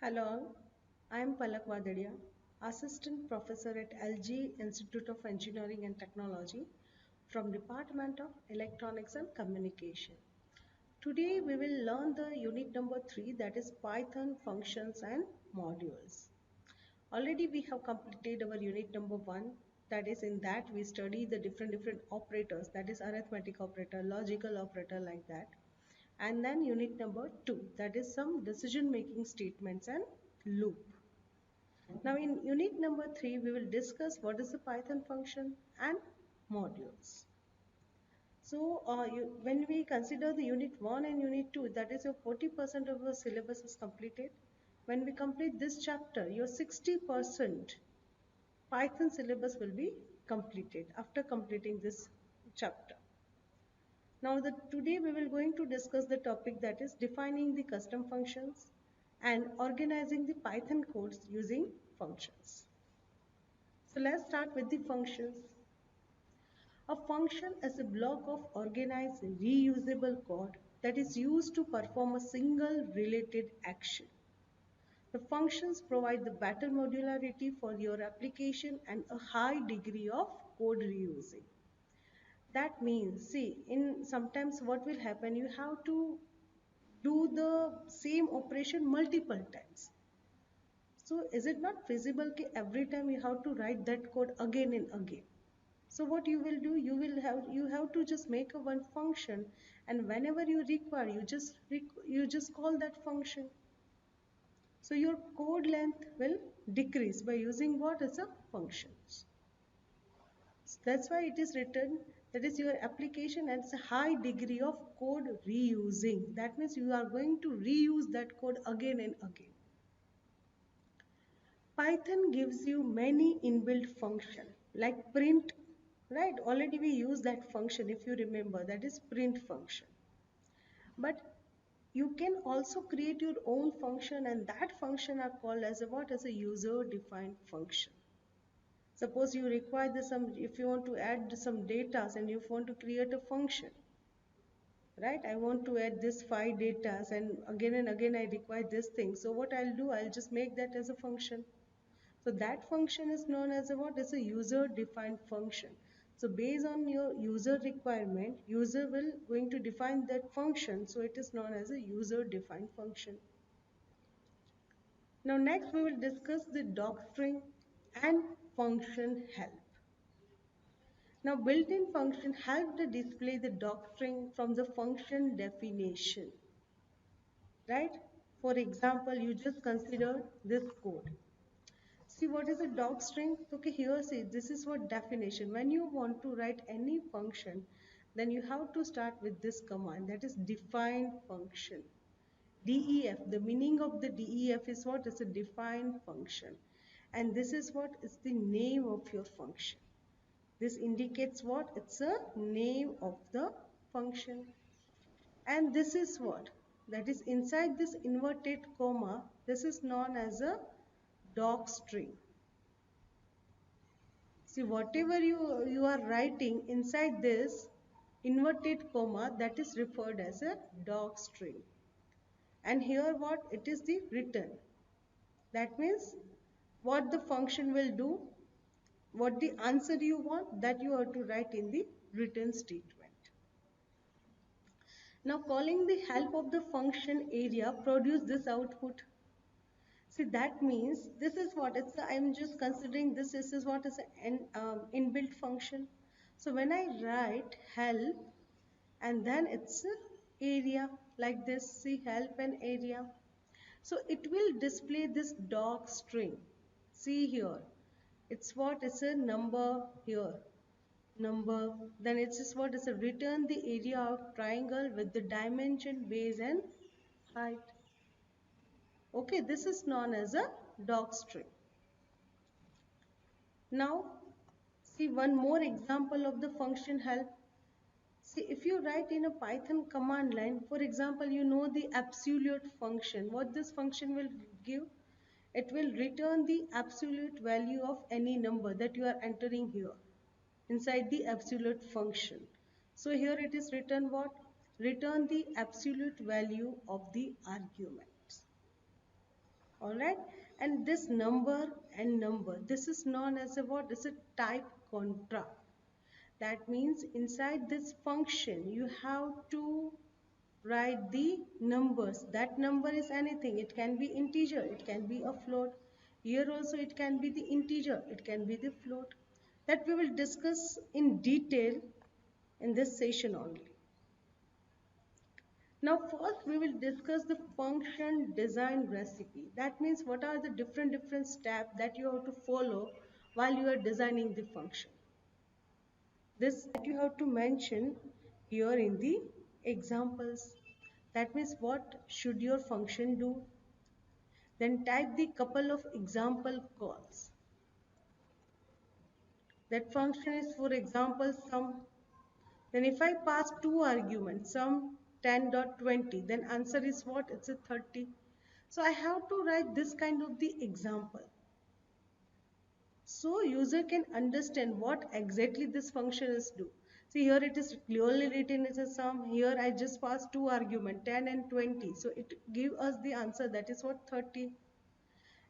Hello, I am Palak Vadadia, Assistant Professor at LG Institute of Engineering and Technology from Department of Electronics and Communication. Today we will learn the unit number 3, that is Python functions and modules. Already we have completed our unit number 1, that is in that we study the different operators, that is arithmetic operator, logical operator, like that. And then unit number 2, that is some decision making statements and loop. Now in unit number 3 we will discuss what is the Python function and modules. So when we consider the unit 1 and unit 2, that is your 40% of your syllabus is completed. When we complete this chapter, your 60% Python syllabus will be completed after completing this chapter. Now today we will going to discuss the topic, that is defining the custom functions and organizing the Python codes using functions. So let's start with the functions. A function is a block of organized reusable code that is used to perform a single related action. The functions provide the better modularity for your application and a high degree of code reusing. That means, see, in sometimes what will happen, you have to do the same operation multiple times. So is it not feasible that every time you have to write that code again and again? So what you will do, you have to just make a one function, and whenever you require, you just call that function. So your code length will decrease by using what as a functions. So that's why it is written, that is your application has a high degree of code reusing. That means you are going to reuse that code again and again. Python gives you many inbuilt functions like print, right? Already we use that function, if you remember, that is print function. But you can also create your own function, and that function are called as a what? As a user defined function. Suppose you require if you want to add some data and you want to create a function, right? I want to add this 5 data and again I require this thing. So what I'll do, I'll just make that as a function. So that function is known as a what? Is a user defined function. So based on your user requirement, user will going to define that function. So it is known as a user defined function. Now next we will discuss the docstring and function help. Now built-in function help to display the docstring from the function definition, right? For example, you just consider this code. See what is a docstring? Okay, here see, this is what definition. When you want to write any function, then you have to start with this command, that is define function. DEF, the meaning of the DEF is what? Is a defined function. And this is what is the name of your function. This indicates what? It's a name of the function. And this is what? That is inside this inverted comma, this is known as a docstring. See, whatever you are writing inside this inverted comma, that is referred as a docstring. And here what? It is the return. That means what the function will do, what the answer you want, that you have to write in the return statement. Now calling the help of the function area produce this output. See, that means this is what it's. I'm just considering this is what is an inbuilt function. So when I write help and then it's area like this, see help and area. So it will display this docstring. See here, it's what is a number here. Number, then it's just what is a return the area of triangle with the dimension, base and height. Okay, this is known as a docstring. Now see one more example of the function help. See, if you write in a Python command line, for example, you know the absolute function. What this function will give? It will return the absolute value of any number that you are entering here inside the absolute function. So here it is written what? Return the absolute value of the argument. All right, and this number and number, this is known as a what? It's a type contract. That means inside this function you have to write the numbers. That number is anything. It can be integer, it can be a float. Here also it can be the integer, it can be the float. That we will discuss in detail in this session only. Now first we will discuss the function design recipe. That means what are the different steps that you have to follow while you are designing the function. This that you have to mention here in the examples. That means what should your function do? Then type the couple of example calls. That function is, for example, sum. Then if I pass two arguments, sum 10.20, then answer is what? It's a 30. So I have to write this kind of the example. So user can understand what exactly this function is do. See, here it is clearly written as a sum. Here I just passed two arguments, 10 and 20. So it give us the answer, that is what? 30.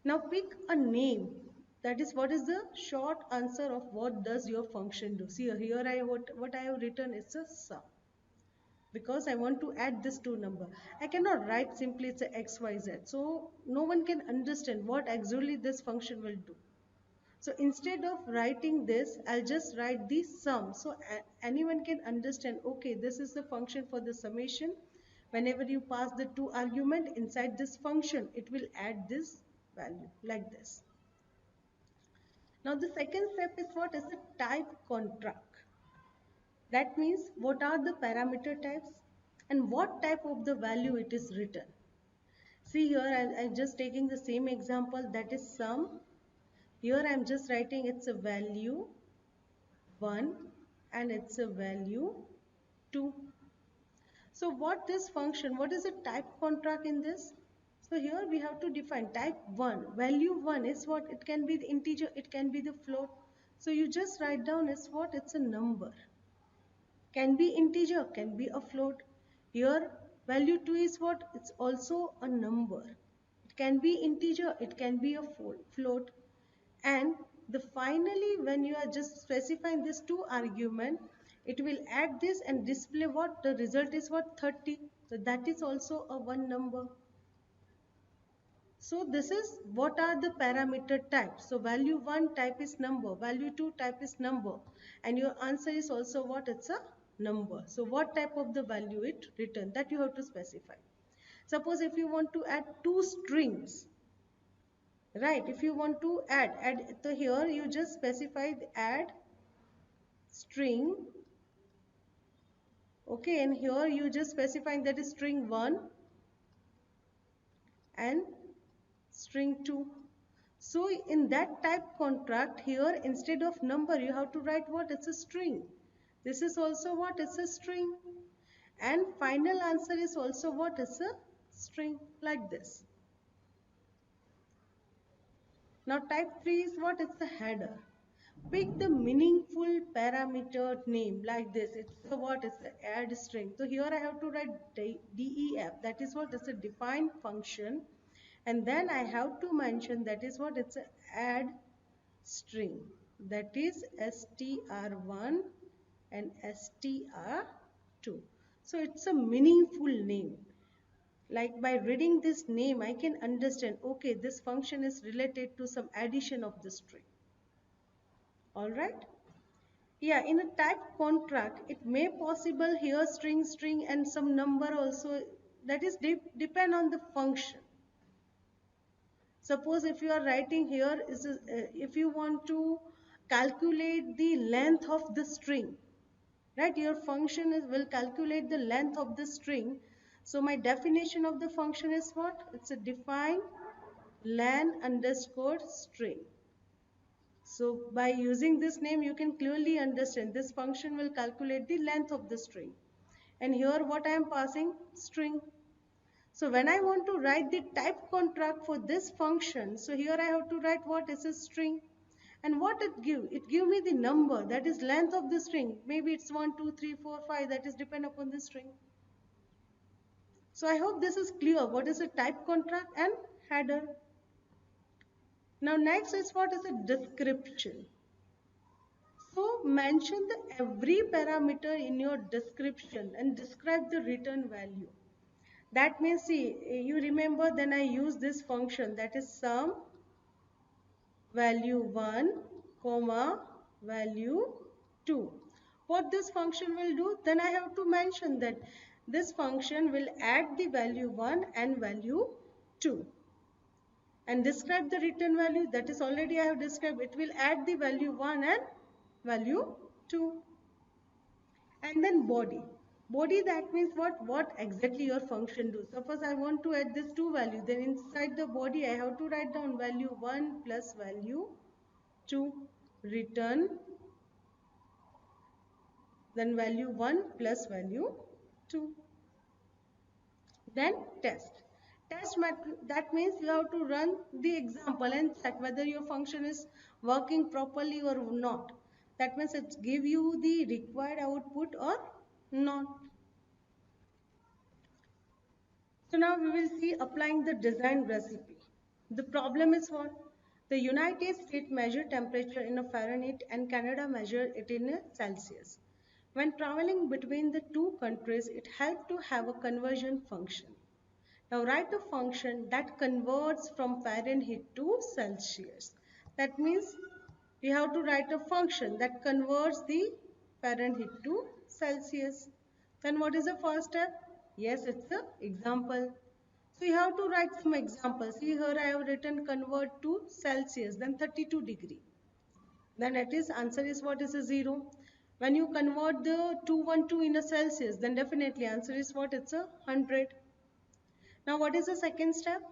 Now pick a name. That is what is the short answer of what does your function do. See, here what I have written is a sum, because I want to add this two number. I cannot write simply it's a xyz. So no one can understand what exactly this function will do. So instead of writing this, I'll just write the sum. So anyone can understand, okay, this is the function for the summation. Whenever you pass the two argument inside this function, it will add this value like this. Now the second step is what is a type contract. That means what are the parameter types and what type of the value it is written. See here, I'm just taking the same example, that is sum. Here I'm just writing it's a value 1 and it's a value 2. So what this function, what is a type contract in this? So here we have to define type 1. Value 1 is what? It can be the integer, it can be the float. So you just write down as what? It's a number. Can be integer, can be a float. Here value 2 is what? It's also a number. It can be integer, it can be a float. And the finally when you are just specifying this two argument, it will add this and display what? The result is what? 30. So that is also a one number. So this is what are the parameter types. So value 1 type is number, value 2 type is number, and your answer is also what? It's a number. So what type of the value it return, that you have to specify. Suppose if you want to add two strings, right? If you want to add, so here you just specify the add string, okay, and here you just specifying that is string 1 and string 2. So in that type contract, here instead of number you have to write what? It's a string. This is also what? It's a string. And final answer is also what? It's a string, like this. Now type 3 is what? It's a header. Pick the meaningful parameter name like this. It's a what? It's the add string. So here I have to write def. That is what? It's a defined function. And then I have to mention that is what? It's a add string. That is str1 and str2. So it's a meaningful name. Like by reading this name, I can understand, okay, this function is related to some addition of the string. Alright? Yeah, in a type contract, it may possible here string and some number also, that is depend on the function. Suppose if you are writing here, if you want to calculate the length of the string, right? Your function will calculate the length of the string. So my definition of the function is what? It's a define len underscore string. So by using this name, you can clearly understand this function will calculate the length of the string. And here what I am passing? String. So when I want to write the type contract for this function, so here I have to write what is a string. And what it give? It give me the number, that is length of the string. Maybe it's 1, 2, 3, 4, 5, that is depend upon the string. So I hope this is clear. What is a type contract and header? Now next is what is a description. So mention the every parameter in your description and describe the return value. That means, see, you remember then I use this function, that is sum value 1 comma value 2. What this function will do, then I have to mention that this function will add the value 1 and value 2 and describe the return value. That is already I have described. It will add the value 1 and value 2. And then body, that means what exactly your function do. Suppose I want to add this 2 value, then inside the body I have to write down value 1 plus value 2, return, then value 1 plus value 2. Then test. That means you have to run the example and check whether your function is working properly or not. That means it give you the required output or not. So now we will see applying the design recipe. The problem is what? The United States measure temperature in a Fahrenheit and Canada measure it in a Celsius. When traveling between the two countries, it helps to have a conversion function. Now write a function that converts from Fahrenheit to Celsius. That means we have to write a function that converts the Fahrenheit to Celsius. Then what is the first step? Yes, it's the example. So you have to write some examples. See here I have written convert to Celsius, then 32 degree. Then it is answer is what is a 0. When you convert the 212 in a Celsius, then definitely answer is what? It's a 100. Now what is the second step?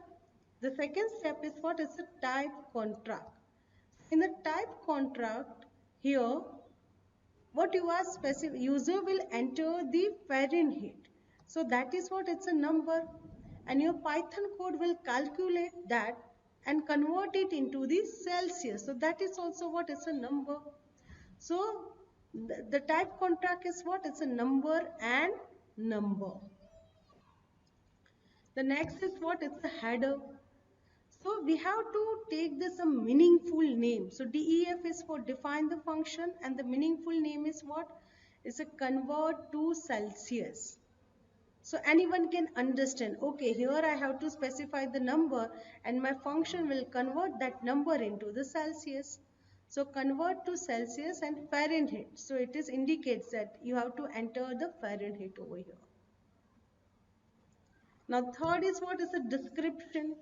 The second step is what? It's a type contract. In the type contract here, what you are specific, user will enter the Fahrenheit. So that is what? It's a number, and your Python code will calculate that and convert it into the Celsius. So that is also what? It's a number. So the type contract is what? It's a number and number. The next is what? It's a header. So we have to take this a meaningful name. So DEF is for define the function, and the meaningful name is what? It's a convert to Celsius. So anyone can understand, okay, here I have to specify the number and my function will convert that number into the Celsius. So convert to Celsius and Fahrenheit. So it is indicates that you have to enter the Fahrenheit over here. Now third is what is a description.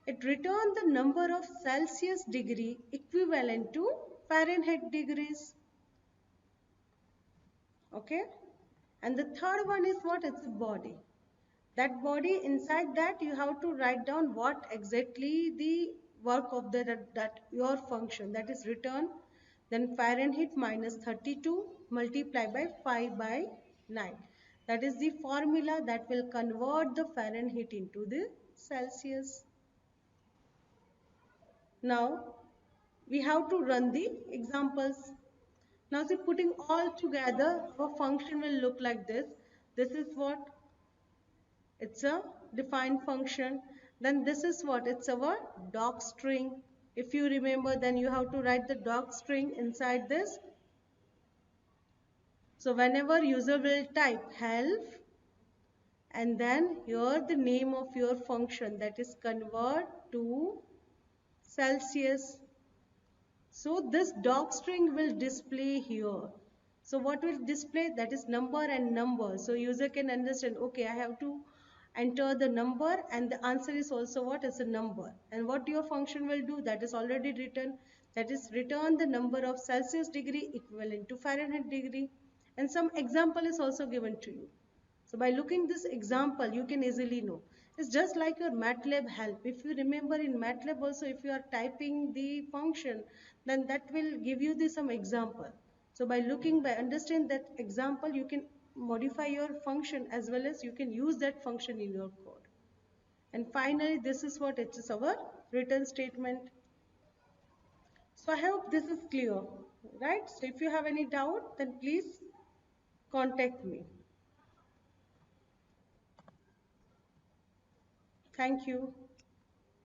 It returns the number of Celsius degree equivalent to Fahrenheit degrees. Okay. And the third one is what? It's a body. That body, inside that you have to write down what exactly the work of that your function, that is return, then Fahrenheit minus 32 multiplied by 5 by 9. That is the formula that will convert the Fahrenheit into the Celsius. Now we have to run the examples. Now see, putting all together, our function will look like this. This is what? It's a defined function. Then this is what? It's our doc string. If you remember, then you have to write the doc string inside this. So whenever user will type help, and then here the name of your function, that is convert to Celsius. So this doc string will display here. So what will display? That is number and number. So user can understand, okay, I have to enter the number, and the answer is also what? Is a number. And what your function will do, that is already written. That is return the number of Celsius degree equivalent to Fahrenheit degree. And some example is also given to you. So by looking this example, you can easily know. It's just like your MATLAB help. If you remember in MATLAB also, if you are typing the function, then that will give you some example. So by looking, by understand that example, you can modify your function as well as you can use that function in your code. And finally, this is what it is, our return statement. So I hope this is clear, right? So if you have any doubt, then please contact me. Thank you.